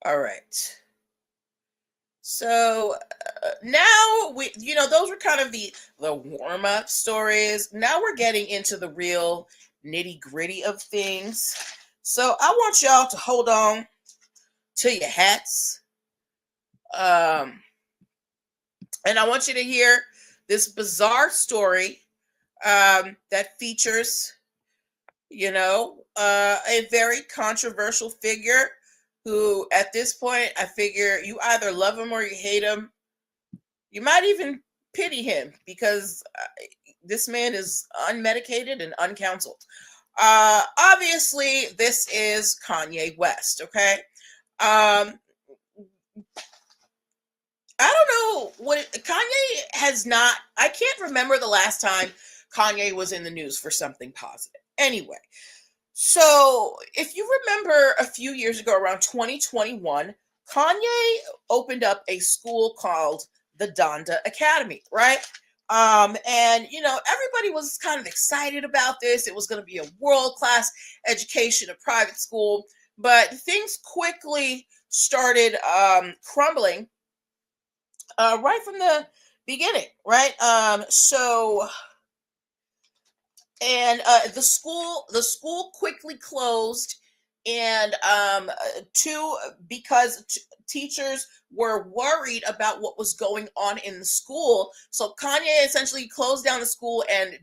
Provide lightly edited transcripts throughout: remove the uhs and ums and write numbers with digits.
All right. So now those were kind of the warm up stories. Now we're getting into the real nitty gritty of things. So I want y'all to hold on to your hats, um, and I want you to hear this bizarre story that features, a very controversial figure who, at this point, I figure you either love him or you hate him. You might even pity him because this man is unmedicated and uncounseled. Obviously, this is Kanye West, okay? Um, I don't know what Kanye has not, I can't remember the last time Kanye was in the news for something positive. Anyway, so if you remember a few years ago, around 2021, Kanye opened up a school called the Donda Academy, right? And everybody was kind of excited about this. It was going to be a world-class education, a private school, but things quickly started crumbling right from the beginning, right? The school quickly closed, and two because teachers were worried about what was going on in the school. So Kanye essentially closed down the school and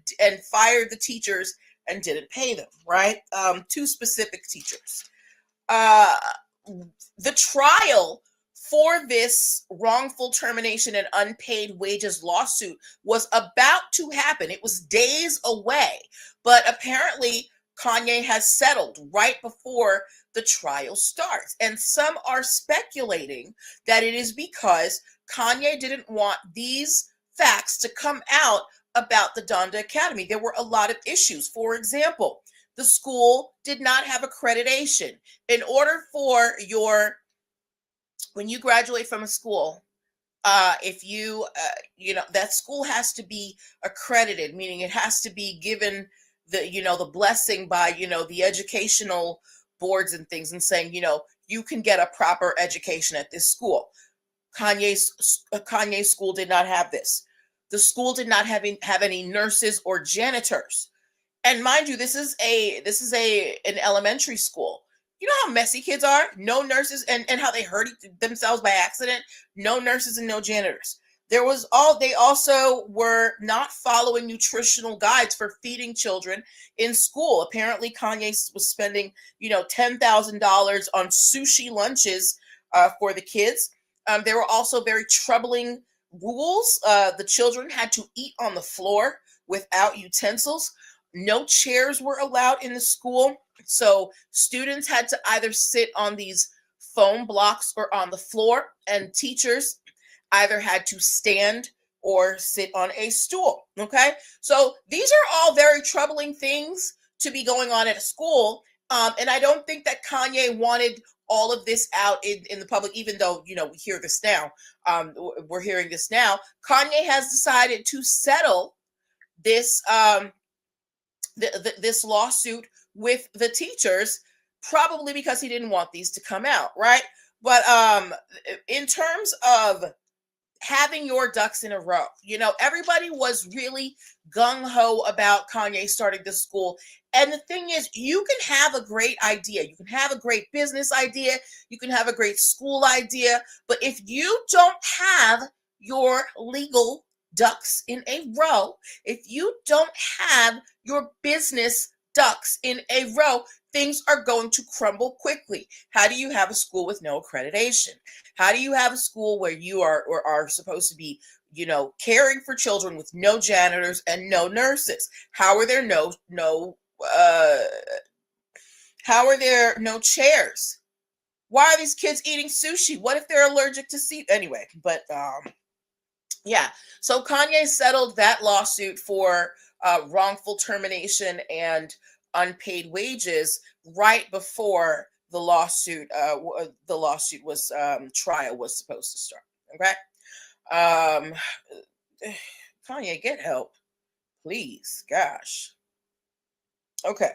fired the teachers and didn't pay them, right? Two specific teachers. uh the trial for this wrongful termination and unpaid wages lawsuit was about to happen. It was days away, but apparently Kanye has settled right before the trial starts. And some are speculating that it is because Kanye didn't want these facts to come out about the Donda Academy. There were a lot of issues. For example, the school did not have accreditation. In order for when you graduate from a school, if that school has to be accredited, meaning it has to be given the blessing by the educational boards and things, and saying you can get a proper education at this school. Kanye's school did not have this. The school did not have any nurses or janitors. And mind you, this is an elementary school. You know how messy kids are? No nurses, and how they hurt themselves by accident. No nurses and no janitors. They also were not following nutritional guides for feeding children in school. Apparently Kanye was spending $10,000 on sushi lunches for the kids. There were also very troubling rules. The children had to eat on the floor without utensils. No chairs were allowed in the school. So students had to either sit on these foam blocks or on the floor, and teachers either had to stand or sit on a stool. Okay. So these are all very troubling things to be going on at a school. And I don't think that Kanye wanted all of this out in the public, even though, we hear this now. We're hearing this now. Kanye has decided to settle this this lawsuit with the teachers, probably because he didn't want these to come out, right? But in terms of having your ducks in a row, everybody was really gung-ho about Kanye starting this school. And the thing is, you can have a great idea, you can have a great business idea, you can have a great school idea, but if you don't have your legal ducks in a row, if you don't have your business ducks in a row, things are going to crumble quickly. How do you have a school with no accreditation? How do you have a school where you are supposed to be, caring for children with no janitors and no nurses? How are there how are there no chairs? Why are these kids eating sushi? What if they're allergic to sea? Anyway, but yeah. So Kanye settled that lawsuit for wrongful termination and unpaid wages right before the lawsuit was trial was supposed to start. Okay. Kanye, get help, please. Gosh. Okay.